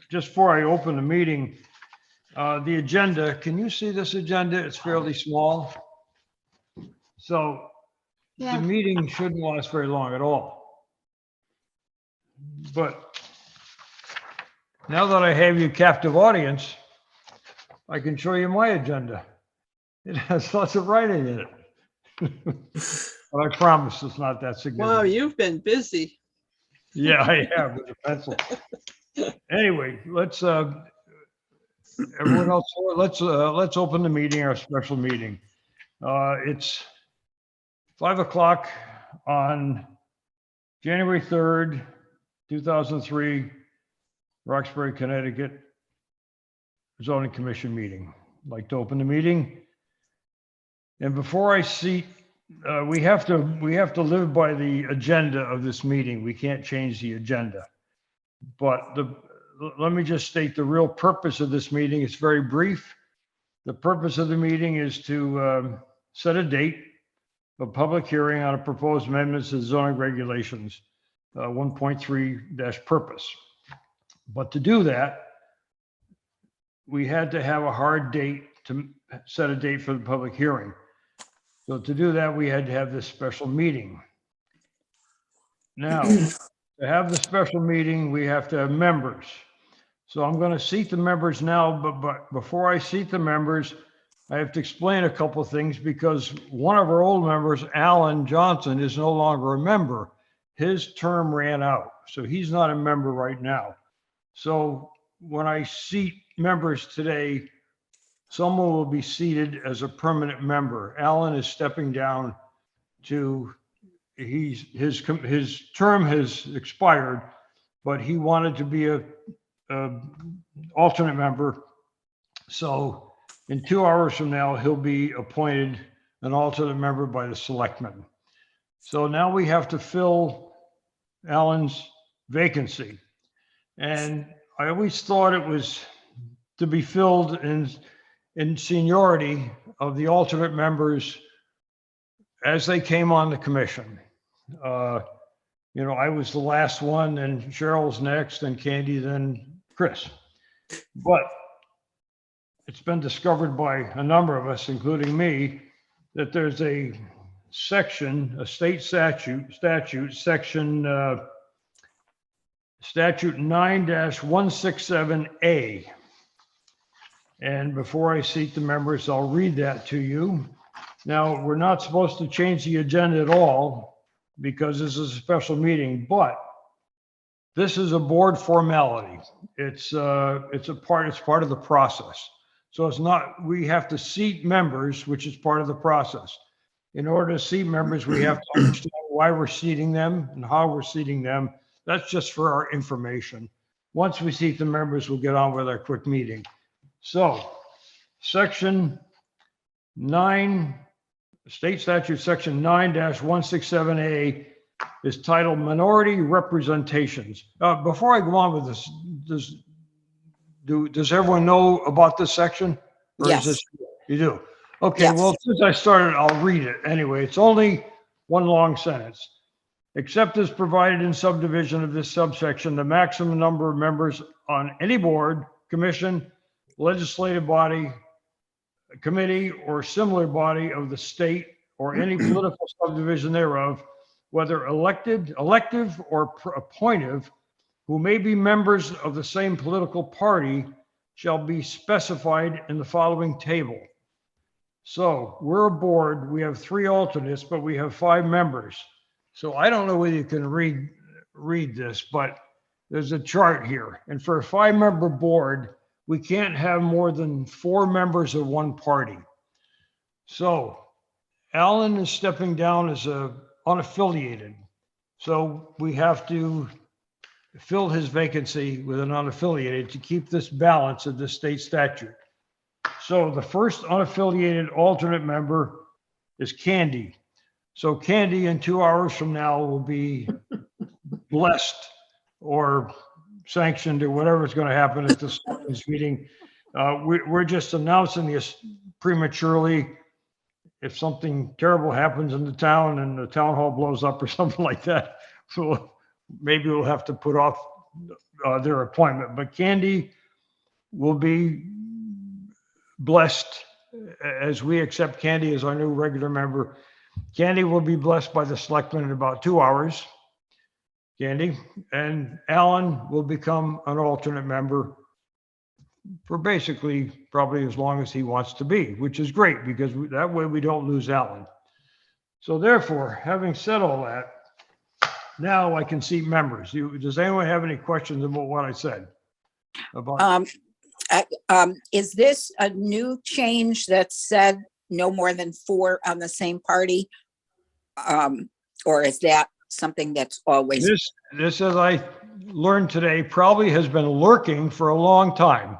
just before I open the meeting, the agenda, can you see this agenda? It's fairly small. So the Yeah. meeting shouldn't last very long at all. But now that I have you captive audience, I can show you my agenda. It has lots of writing in it. But I promise it's not that Wow, significant. you've been busy. Yeah, I have with a pencil. Anyway, let's everyone else, let's open the meeting, our special meeting. It's 5 o'clock on January 3rd, 2003, Roxbury, Connecticut, zoning commission meeting. I'd like to open the meeting. And before I seat, we have to live by the agenda of this meeting. We can't change the agenda. But let me just state the real purpose of this meeting. It's very brief. The purpose of the meeting is to set a date of public hearing on a proposed amendments to zoning regulations, 1.3-purpose. But to do that, we had to have a hard date to set a date for the public hearing. So to do that, we had to have this special meeting. Now, to have the special meeting, we have to have members. So I'm going to seat the members now, but before I seat the members, I have to explain a couple of things because one of our old members, Alan Johnson, is no longer a member. His term ran out, so he's not a member right now. So when I seat members today, someone will be seated as a permanent member. Alan is stepping down to, his term has expired, but he wanted to be a alternate member. So in 2 hours from now, he'll be appointed an alternate member by the selectmen. So now we have to fill Alan's vacancy. And I always thought it was to be filled in seniority of the alternate members as they came on the commission. You know, I was the last one, and Cheryl's next, and Candy, then Chris. But it's been discovered by a number of us, including me, that there's a section, a state statute, section statute 9-167A. And before I seat the members, I'll read that to you. Now, we're not supposed to change the agenda at all because this is a special meeting, but this is a board formality. It's part of the process. So it's not, we have to seat members, which is part of the process. In order to seat members, we have to understand why we're seating them and how we're seating them. That's just for our information. Once we seat the members, we'll get on with our quick meeting. So section 9, state statute section 9-167A is titled Minority Representations. Before I go on with this, does everyone know about this section? Or Yes. Is this, you do? Okay, Yes. well, since I started, I'll read it. Anyway, it's only one long sentence. Except as provided in subdivision of this subsection, the maximum number of members on any board, commission, legislative body, committee, or similar body of the state or any political subdivision thereof, whether elective or appointive, who may be members of the same political party, shall be specified in the following table. So we're a board, we have 3 alternates, but we have 5 members. So I don't know whether you can read this, but there's a chart here. And for a 5-member board, we can't have more than 4 members of one party. So Alan is stepping down as a unaffiliated. So we have to fill his vacancy with an unaffiliated to keep this balance of the state statute. So the first unaffiliated alternate member is Candy. So Candy in 2 hours from now will be blessed or sanctioned or whatever is going to happen at this meeting. We're just announcing this prematurely. If something terrible happens in the town and the town hall blows up or something like that, so maybe we'll have to put off their appointment. But Candy will be blessed as we accept Candy as our new regular member. Candy will be blessed by the selectmen in about 2 hours. Candy, and Alan will become an alternate member for basically probably as long as he wants to be, which is great because that way we don't lose Alan. So therefore, having said all that, now I can see members. Does anyone have any questions about what I said? Is this a new change that said no more than 4 on the same party? Or is that something that's always? This, as I learned today, probably has been lurking for a long time.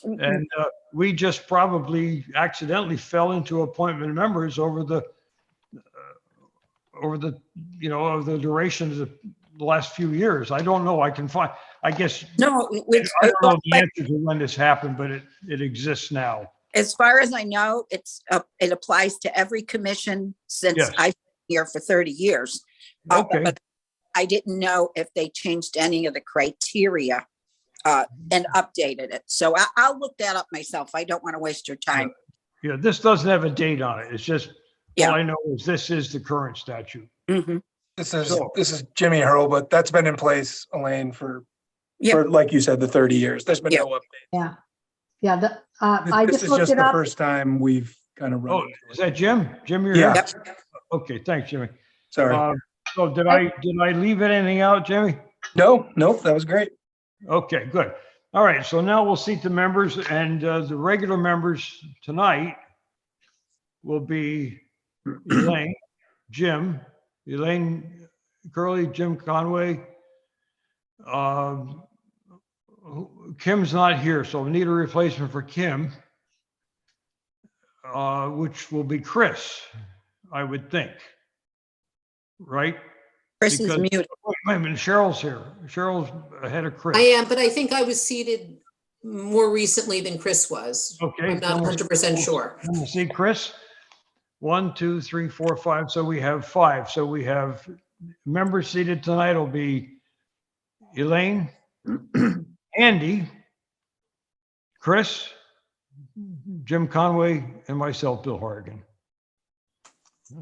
And we just probably accidentally fell into appointment members over the duration of the last few years. I don't know. I guess. No, I don't know the answer to when this happened, but it exists now. As far as I know, it applies to every commission since I've been here for 30 years. Okay. But I didn't know if they changed any of the criteria and updated it. So I'll look that up myself. I don't want to waste your time. Yeah, this doesn't have a date on it. It's just, all I know is this is the current statute. Mm-hmm. This is Jimmy Hurl, but that's been in place, Elaine, for like you said, the 30 years. There's been no update. Yeah. I This just is looked just it the up. first time we've kind of run. Oh, into it. is that Jim? Jim, you're Yeah. here? Okay, thanks, Jimmy. Sorry. So did I leave anything out, Jimmy? No, that was great. Okay, good. All right, so now we'll seat the members, and the regular members tonight will be Elaine, Jim, Elaine Curley, Jim Conway. Kim's not here, so we need a replacement for Kim, which will be Chris, I would think. Right? Chris is muted. Wait a minute, Cheryl's here. Cheryl's ahead of Chris. I am, but I think I was seated more recently than Chris was. Okay. I'm not 100% sure. We'll see Chris. 1, 2, 3, 4, 5. So we have 5. So we have members seated tonight will be Elaine, Andy, Chris, Jim Conway, and myself, Bill Horrigan.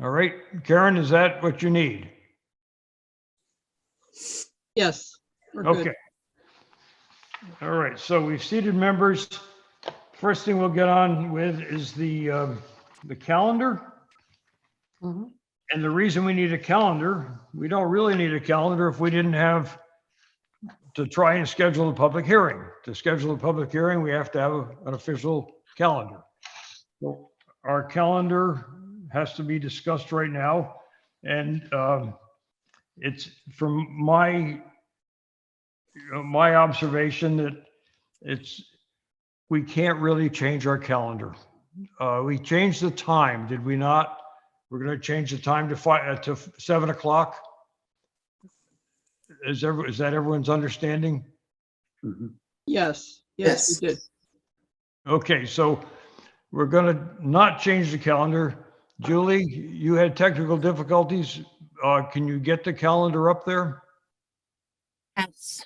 All right, Karen, is that what you need? Yes. Okay. All right, so we've seated members. First thing we'll get on with is the calendar. Mhm. And the reason we need a calendar, we don't really need a calendar if we didn't have to try and schedule a public hearing. To schedule a public hearing, we have to have an official calendar. So our calendar has to be discussed right now. And it's from my observation that we can't really change our calendar. We changed the time, did we not? We're going to change the time to 7 o'clock. Is that everyone's understanding? Yes. Yes. We did. Okay, so we're going to not change the calendar. Julie, you had technical difficulties. Can you get the calendar up there? Yes.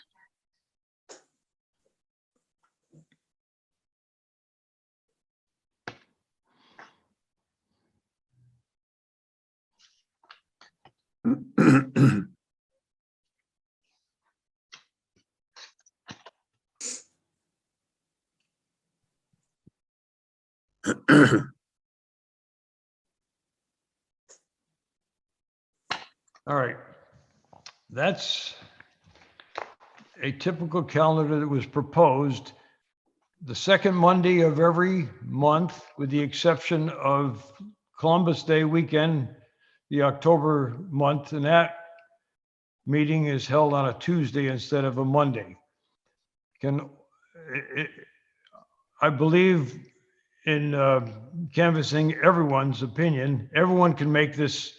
All right. That's a typical calendar that was proposed the second Monday of every month, with the exception of Columbus Day weekend, the October month, and that meeting is held on a Tuesday instead of a Monday. I believe in canvassing everyone's opinion, everyone can make this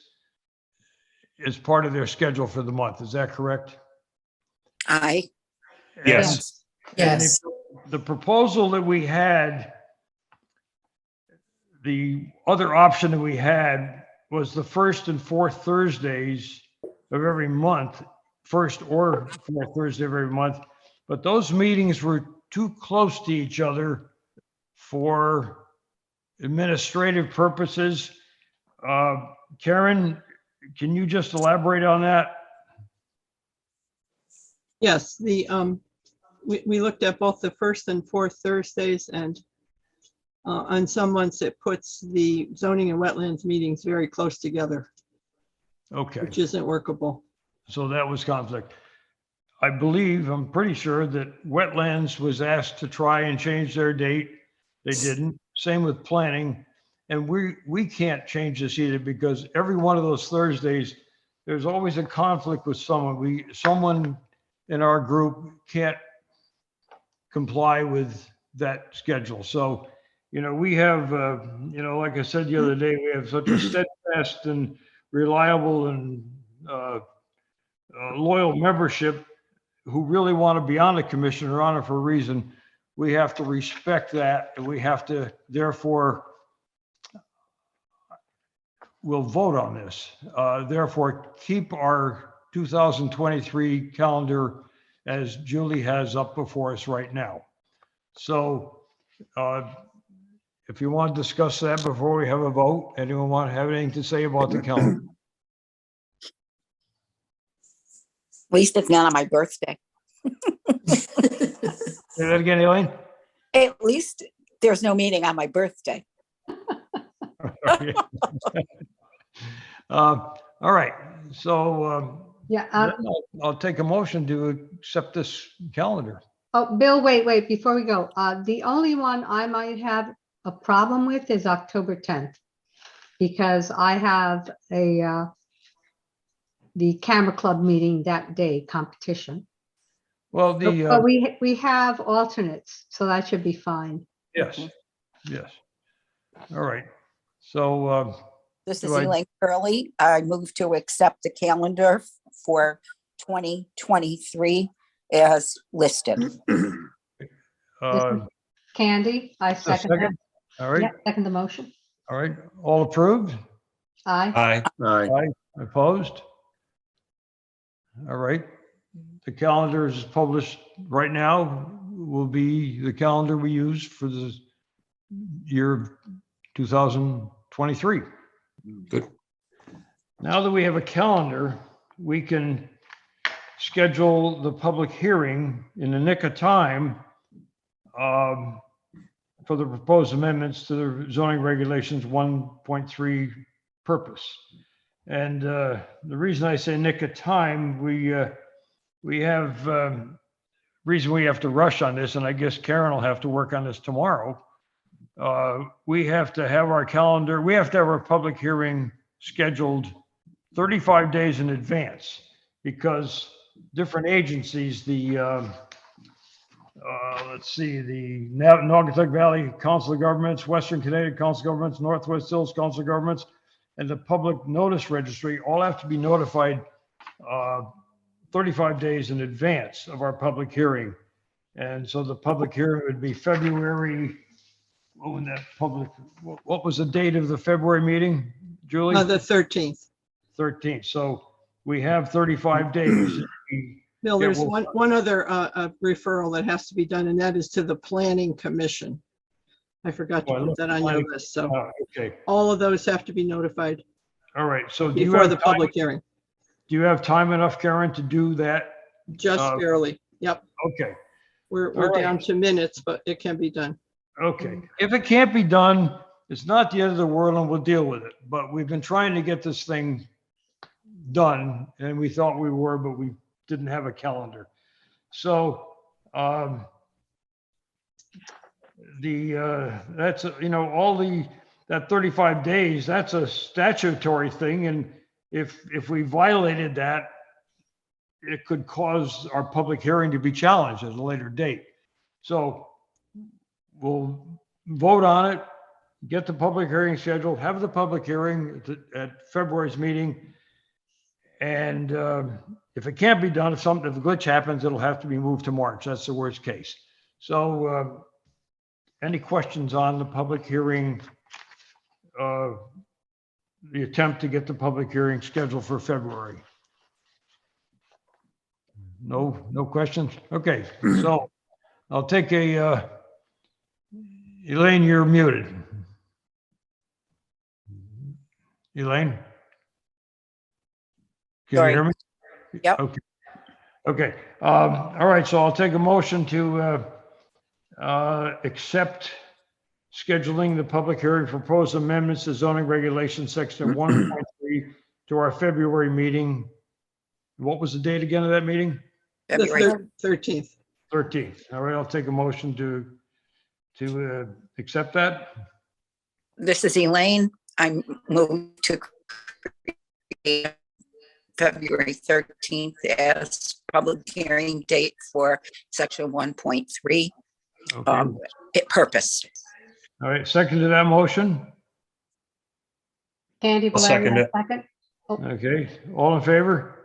as part of their schedule for the month. Is that correct? Yes. Yes. The proposal that we had, the other option that we had was the first and fourth Thursdays of every month first or fourth Thursday of every month. But those meetings were too close to each other for administrative purposes. Karen, can you just elaborate on that? Yes, we looked at both the first and fourth Thursdays, and on some months it puts the zoning and wetlands meetings very close together, Okay, which isn't workable. so that was conflict. I believe, I'm pretty sure that wetlands was asked to try and change their date. They didn't. Same with planning. And we can't change this either because every one of those Thursdays, there's always a conflict with someone. Someone in our group can't comply with that schedule. So, we have, like I said the other day, we have such a steadfast and reliable and loyal membership who really want to be on the commission or on it for a reason. We have to respect that, and we have to, therefore, we'll vote on this. Therefore, keep our 2023 calendar as Julie has up before us right now. So if you want to discuss that before we have a vote, anyone want to have anything to say about the calendar? At least it's not on my birthday. Say that again, Elaine? At least there's no meeting on my birthday. All right, so Yeah. I'll take a motion to accept this calendar. Oh, Bill, wait, before we go, the only one I might have a problem with is October 10th. Because I have the camera club meeting that day, competition. Well, But we have alternates, so that should be fine. yes. All right. So This is Do I- Elaine Curley. I move to accept the calendar for 2023 as listed. Candy, I a second that. second. All right. Yeah, second the motion. All right. All approved? Aye. Aye. Opposed? All right. The calendar is published right now, will be the calendar we use for the year 2023. Good. Now that we have a calendar, we can schedule the public hearing in the nick of time for the proposed amendments to the zoning regulations 1.3 purpose. And the reason I say nick of time, we have reason we have to rush on this, and I guess Karen will have to work on this tomorrow. We have to have our calendar, we have to have our public hearing scheduled 35 days in advance because different agencies, let's see, the Naugatuck Valley Council of Governments, Western Connecticut Council of Governments, Northwest Hills Council of Governments, and the Public Notice Registry all have to be notified 35 days in advance of our public hearing. And so the public hearing would be February, what was the date of the February meeting, Julie? The 13th. 13th. So we have 35 days. Bill, there's well- one other referral that has to be done, and that is to the Planning Commission. I forgot to Oh, I put looked that at on your planning. list, so Okay. all of those have to be notified All right. So do you before have the time, public hearing, do you have time enough, Karen, to do that? just barely. Yep, Okay. we're all right. down to minutes, but it can be done. Okay. If it can't be done, it's not the end of the world and we'll deal with it. But we've been trying to get this thing done and we thought we were, but we didn't have a calendar. So, that's, that 35 days, that's a statutory thing. And if we violated that, it could cause our public hearing to be challenged at a later date. So we'll vote on it, get the public hearing scheduled, have the public hearing at February's meeting. And if it can't be done, if a glitch happens, it'll have to be moved to March. That's the worst case. So any questions on the public hearing, the attempt to get the public hearing scheduled for February? No questions? Okay, so I'll take Elaine, you're muted. Elaine? Can you Sorry. hear me? Yep. Okay. All right, so I'll take a motion to accept scheduling the public hearing for proposed amendments to zoning regulations, section 1.3 to our February meeting. What was the date again of that meeting? February. The 13th. 13th. All right, I'll take a motion to accept that. This is Elaine. I move to create February 13th as public hearing date for section 1.3 Okay. purpose. All right, second to that motion. Candy I'll second Valeria, it. second. Okay, all in favor?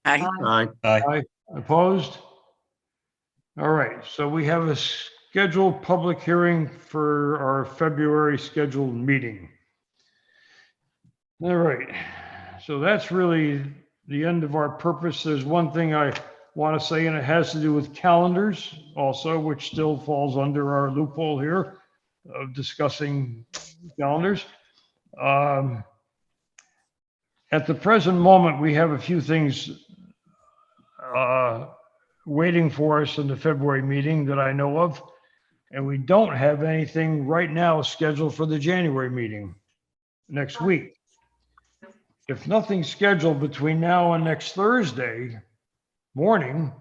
I, Aye. Aye. Opposed? All right, so we have a scheduled public hearing for our February scheduled meeting. All right, so that's really the end of our purpose. There's one thing I want to say, and it has to do with calendars also, which still falls under our loophole here of discussing calendars. At the present moment, we have a few things waiting for us in the February meeting that I know of. And we don't have anything right now scheduled for the January meeting next week. If nothing's scheduled between now and next Thursday morning,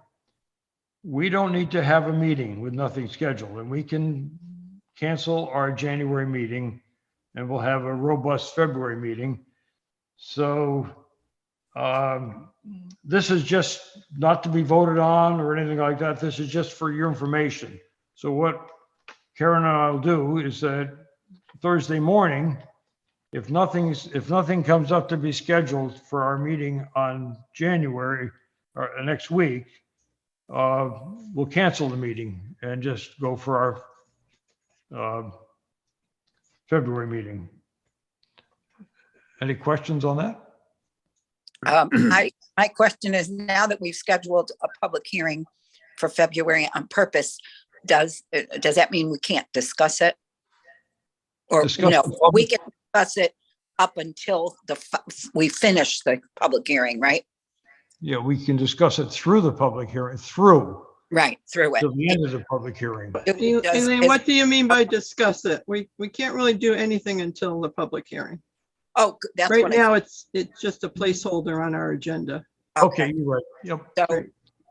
we don't need to have a meeting with nothing scheduled, and we can cancel our January meeting and we'll have a robust February meeting. So this is just not to be voted on or anything like that. This is just for your information. So what Karen and I'll do is that Thursday morning, if nothing comes up to be scheduled for our meeting on January or next week, we'll cancel the meeting and just go for our February meeting. Any questions on that? my question is, now that we've scheduled a public hearing for February on purpose, does that mean we can't discuss it? Or Discuss no, the public- we can discuss it up until we finish the public hearing, right? Yeah, we can discuss it through the public hearing, through Right, through to it. the end of the public hearing. Elaine, what do you mean by discuss it? We can't really do anything until the public hearing. Oh, that's Right what now, it's just a placeholder on our agenda. Okay, you're right. Yep.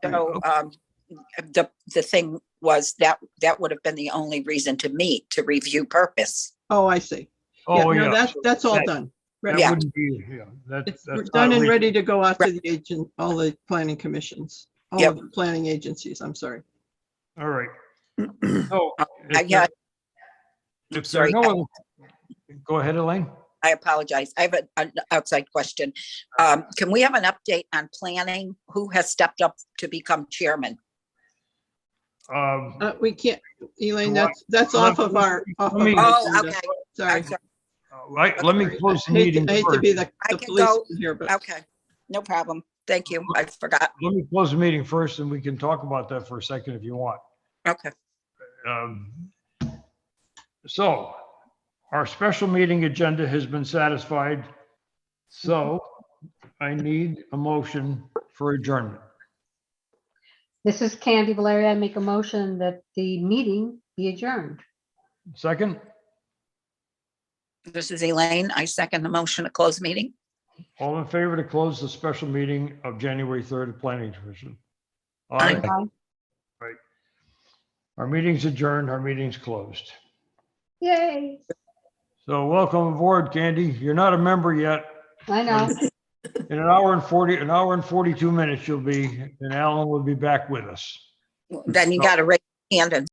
So, the thing was that would have been the only reason to meet, to review purpose. Oh, I see. Oh, Yeah, no, yeah. that's all that- done. That Yeah. wouldn't be, yeah, It's that's done not and legal. ready to go out to the agent, all the planning commissions, all Yep. of the planning agencies, I'm sorry. All right. So, Yeah, if there are sorry. no other, go ahead, Elaine. I apologize. I have an outside question. Can we have an update on planning? Who has stepped up to become chairman? We can't, Elaine, Well, that's let- off of our let me- Oh, agenda. okay. Sorry. I'm sorry. Let me close the meeting I hate to first. be the I can police go- here, but Okay, no problem. Thank you. I forgot. Let me close the meeting first and we can talk about that for a second if you want. Okay. So our special meeting agenda has been satisfied. So I need a motion for adjournment. This is Candy Valeria. I make a motion that the meeting be adjourned. Second, This is Elaine. I second the motion to close meeting. all in favor to close the special meeting of January 3rd of Planning Commission? Aye. Aye. Our meeting's adjourned, our meeting's closed. Yay. So welcome aboard, Candy. You're not a member yet. I know. In an hour and 42 minutes, you'll be, and Alan will be back with us. Then you got to raise your hand and